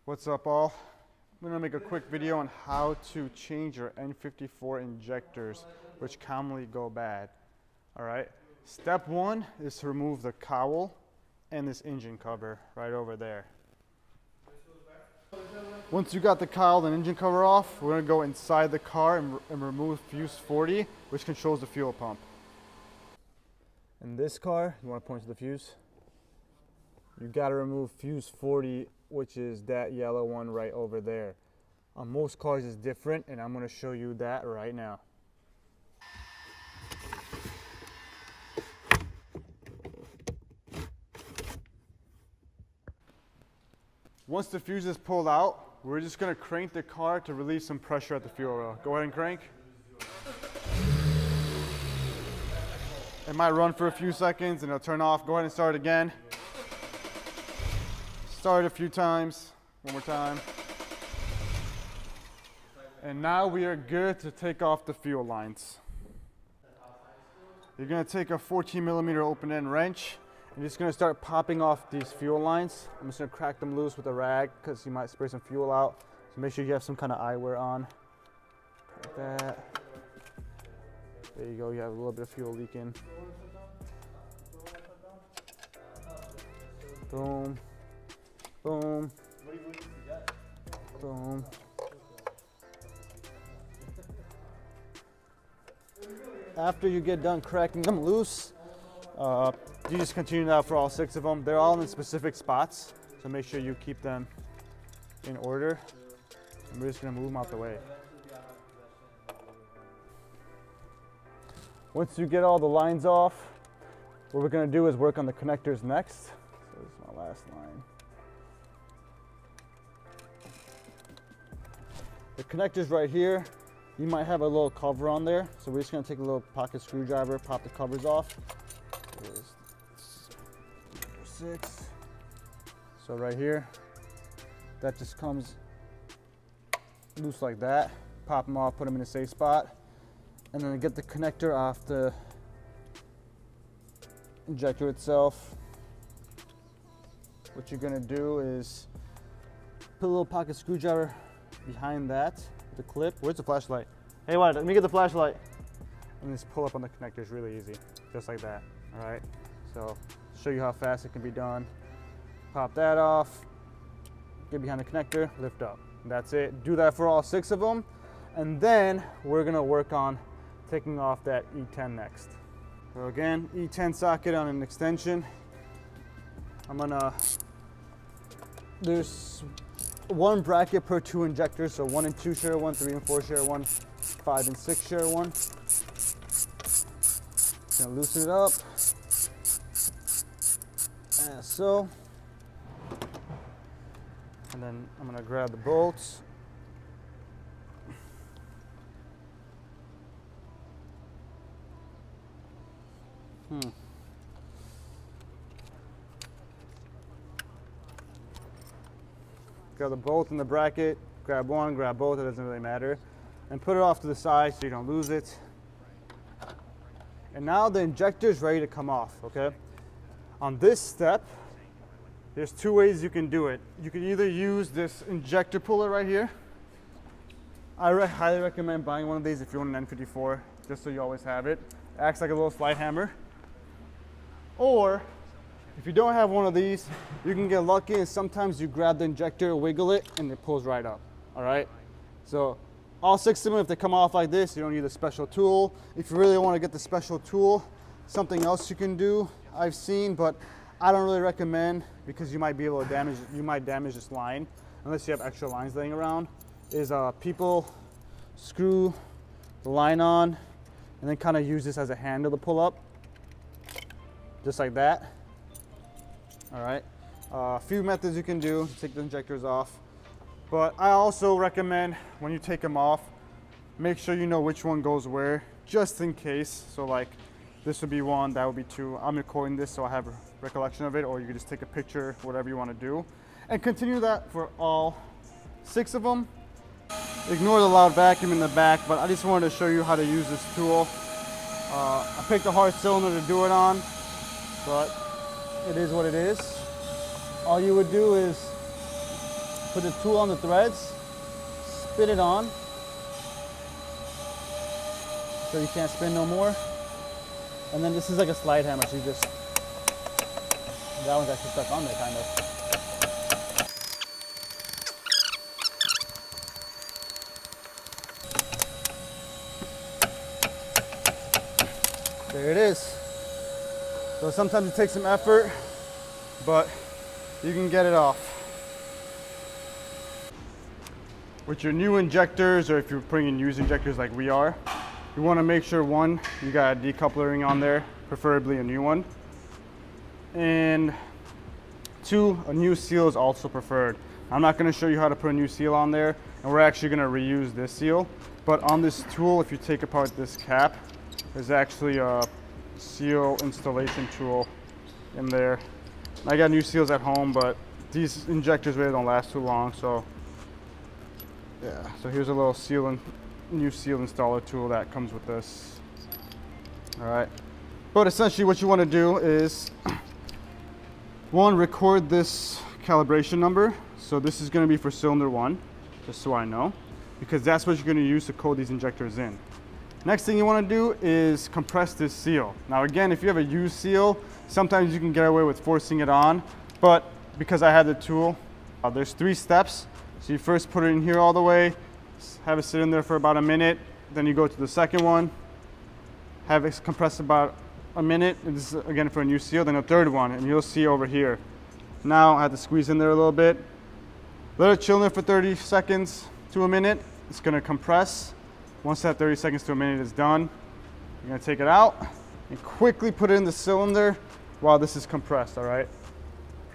What's up all? I'm going to make a quick video on how to change your N54 injectors, which commonly go bad. Alright, step one is to remove the cowl and this engine cover right over there. Once you got the cowl and engine cover off, we're going to go inside the car and remove fuse 40, which controls the fuel pump. In this car, you want to point to the fuse? You got to remove fuse 40, which is that yellow one right over there. On most cars it's different, and I'm going to show you that right now. Once the fuse is pulled out, we're just going to crank the car to release some pressure at the fuel rail. Go ahead and crank. It might run for a few seconds and it'll turn off. Go ahead and start again. Start a few times. One more time. And now we are good to take off the fuel lines. You're going to take a 14mm open-end wrench and you're just going to start popping off these fuel lines. I'm just going to crack them loose with a rag because you might spray some fuel out. So make sure you have some kind of eyewear on. Like that. There you go, you have a little bit of fuel leaking. Boom. Boom. Boom. After you get done cracking them loose, you just continue that for all 6 of them. They're all in specific spots, so make sure you keep them in order. And we're just going to move them out the way. Once you get all the lines off, what we're going to do is work on the connectors next. So this is my last line. The connectors right here, you might have a little cover on there. So we're just going to take a little pocket screwdriver, pop the covers off. There's 6. So right here, that just comes loose like that. Pop them off, put them in a safe spot. And then get the connector off the injector itself. What you're gonna do is put a little pocket screwdriver behind that, the clip. Where's the flashlight? Hey, let me get the flashlight. And just pull up on the connectors really easy, just like that. All right. So show you how fast it can be done. Pop that off. Get behind the connector, lift up. And that's it. Do that for all 6 of them, and then we're gonna work on taking off that E10 next. So again, E10 socket on an extension. There's 1 bracket per 2 injectors, so 1 and 2 share 1, 3 and 4 share 1, 5 and 6 share 1. Gonna loosen it up, as so. And then I'm gonna grab the bolts. Grab the bolt in the bracket, grab one, grab both, it doesn't really matter. And put it off to the side so you don't lose it. And now the injector is ready to come off, okay? On this step, there's 2 ways you can do it. You can either use this injector puller right here. I highly recommend buying one of these if you want an N54, just so you always have it. It acts like a little slide hammer. Or, if you don't have one of these, you can get lucky and sometimes you grab the injector, wiggle it, and it pulls right up, all right? So, all 6 of them, if they come off like this, you don't need a special tool. If you really want to get the special tool, something else you can do, I've seen, but I don't really recommend because you might be able to damage this line, unless you have extra lines laying around, is people screw the line on and then kind of use this as a handle to pull up. Just like that. All right. A few methods you can do to take the injectors off. But I also recommend when you take them off, make sure you know which one goes where, just in case. So like this would be 1, that would be 2. I'm recording this so I have a recollection of it, or you can just take a picture, whatever you want to do. And continue that for all 6 of them. Ignore the loud vacuum in the back, but I just wanted to show you how to use this tool. I picked a hard cylinder to do it on, but it is what it is. All you would do is Put the tool on the threads, spin it on, so you can't spin no more. And then this is like a slide hammer, so you just, that one's actually stuck on there kind of. There it is. So sometimes it takes some effort, but you can get it off. With your new injectors, or if you're putting in used injectors like we are, you want to make sure, one, you got a decoupler ring on there, preferably a new one. And two, a new seal is also preferred. I'm not going to show you how to put a new seal on there, and we're actually going to reuse this seal. But on this tool, if you take apart this cap, there's actually a seal installation tool in there. I got new seals at home, but these injectors really don't last too long, so yeah. So here's a little new seal installer tool that comes with this. All right. But essentially what you want to do is, one, record this calibration number. So this is going to be for cylinder 1, just so I know, because that's what you're going to use to code these injectors in. Next thing you want to do is compress this seal. Now again, if you have a used seal, sometimes you can get away with forcing it on, but because I have the tool, there's 3 steps. So you first put it in here all the way, have it sit in there for about a minute, then you go to the second one, have it compress about a minute, and this is again for a new seal, then a third one, and you'll see over here. Now I have to squeeze in there a little bit. Let it chill in there for 30 seconds to a minute. It's going to compress. Once that 30 seconds to a minute is done, you're going to take it out and quickly put it in the cylinder while this is compressed, all right?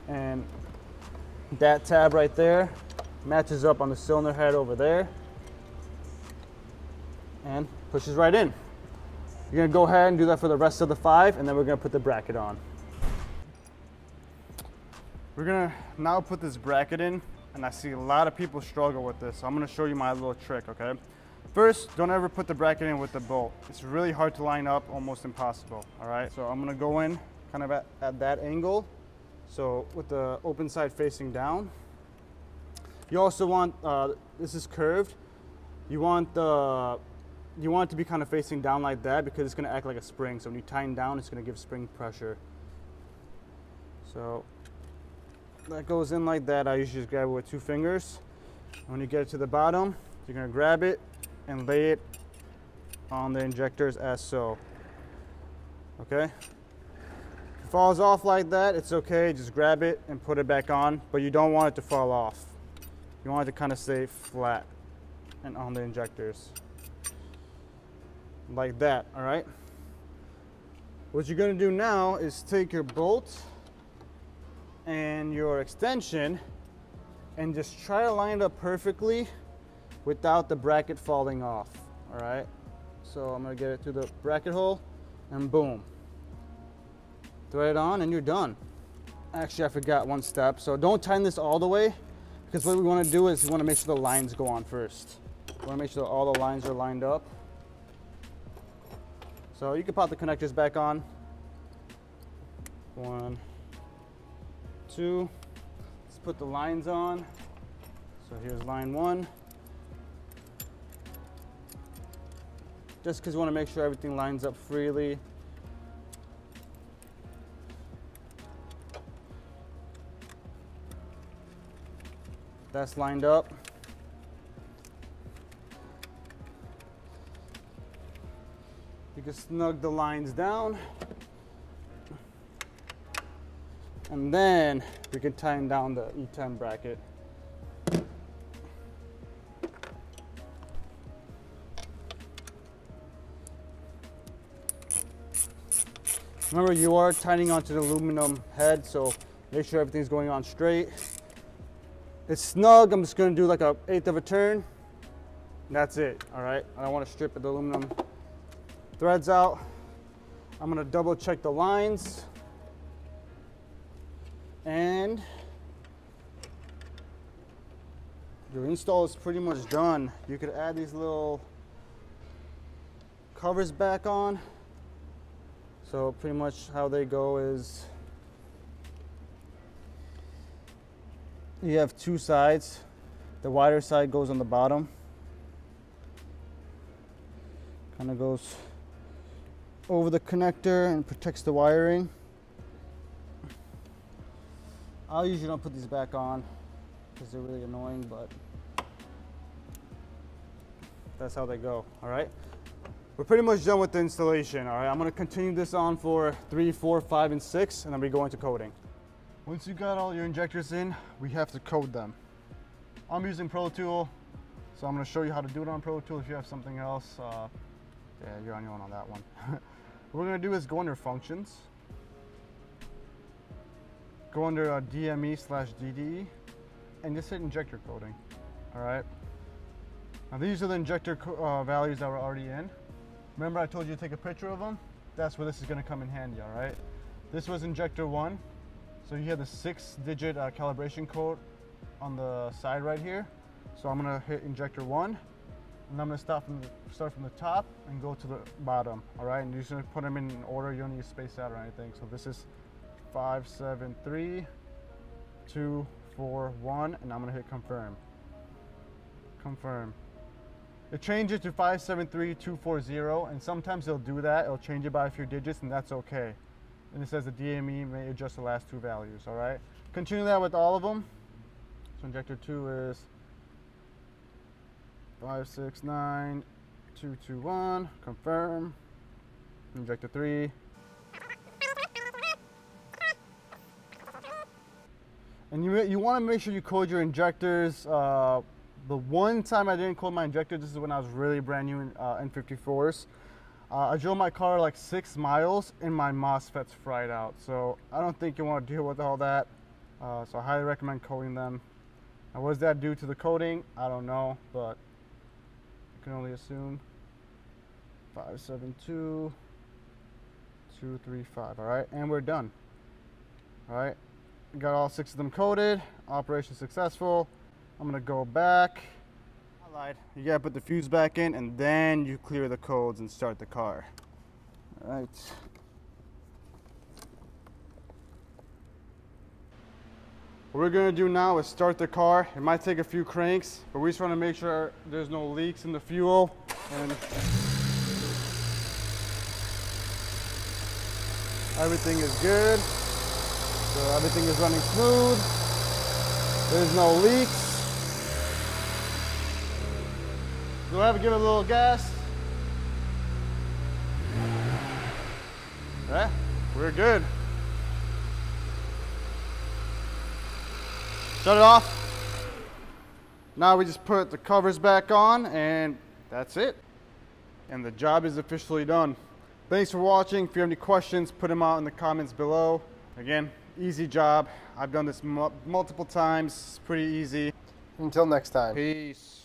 And that tab right there matches up on the cylinder head over there and pushes right in. You're going to go ahead and do that for the rest of the 5, and then we're going to put the bracket on. We're going to now put this bracket in, and I see a lot of people struggle with this, so I'm going to show you my little trick, okay? First, don't ever put the bracket in with the bolt. It's really hard to line up, almost impossible, all right? So I'm going to go in kind of at that angle, so with the open side facing down. You also want, this is curved, you want it to be kind of facing down like that because it's going to act like a spring. So when you tighten down, it's going to give spring pressure. So that goes in like that. I usually just grab it with 2 fingers. And when you get it to the bottom, you're going to grab it and lay it on the injectors as so. Okay? If it falls off like that, it's okay. Just grab it and put it back on, but you don't want it to fall off. You want it to kind of stay flat and on the injectors. Like that, all right? What you're going to do now is take your bolt and your extension and just try to line it up perfectly without the bracket falling off, all right? So I'm going to get it through the bracket hole and boom. Thread it on and you're done. Actually, I forgot one step. So don't tighten this all the way, because what we want to do is we want to make sure the lines go on first. We want to make sure that all the lines are lined up. So you can pop the connectors back on. 1, 2. Let's put the lines on. So here's line 1. Just because you want to make sure everything lines up freely. That's lined up. You can snug the lines down. And then we can tighten down the E10 bracket. Remember, you are tightening onto the aluminum head, so make sure everything's going on straight. It's snug. I'm just going to do like 1/8 of a turn. And that's it, all right? I don't want to strip the aluminum threads out. I'm going to double check the lines. And your install is pretty much done. You could add these little covers back on. So pretty much how they go is you have 2 sides. The wider side goes on the bottom. Kind of goes over the connector and protects the wiring. I usually don't put these back on because they're really annoying, but that's how they go. All right, we're pretty much done with the installation. All right, I'm going to continue this on for 3, 4, 5, and 6, and then we go into coating. Once you got all your injectors in, we have to coat them. I'm using ProTool, so I'm going to show you how to do it on ProTool. If you have something else, yeah, you're on your own on that one. What we're going to do is go under Functions, go under DME/DDE, and just hit Injector Coating. All right. Now these are the injector values that were already in. Remember I told you to take a picture of them? That's where this is going to come in handy. All right. This was Injector 1, so you have the 6-digit calibration code on the side right here. So I'm going to hit Injector 1, and I'm going to start from the top and go to the bottom. All right, and you're just going to put them in order. You don't need to space out or anything. So this is 5, 7, 3, 2, 4, 1, and I'm going to hit Confirm. Confirm. It changes to 573240, and sometimes it'll do that. It'll change it by a few digits, and that's okay. And it says the DME may adjust the last 2 values. All right. Continue that with all of them. So Injector 2 is 569221. Confirm. Injector 3. And you want to make sure you code your injectors. The one time I didn't code my injector, this is when I was really brand new in N54s. I drove my car like 6 miles and my MOSFETs fried out. So I don't think you want to deal with all that. So I highly recommend coding them. Now, what does that do to the coating? I don't know, but I can only assume. 572235. All right, and we're done. All right, got all 6 of them coated. Operation successful. I'm gonna go back. I lied. You gotta put the fuse back in, and then you clear the codes and start the car. All right. What we're gonna do now is start the car. It might take a few cranks, but we just wanna make sure there's no leaks in the fuel. And everything is good. So everything is running smooth. There's no leaks. Do I have to give it a little gas? Yeah, we're good. Shut it off. Now we just put the covers back on, and that's it. And the job is officially done. Thanks for watching. If you have any questions, put them out in the comments below. Again, easy job. I've done this multiple times. It's pretty easy. Until next time. Peace.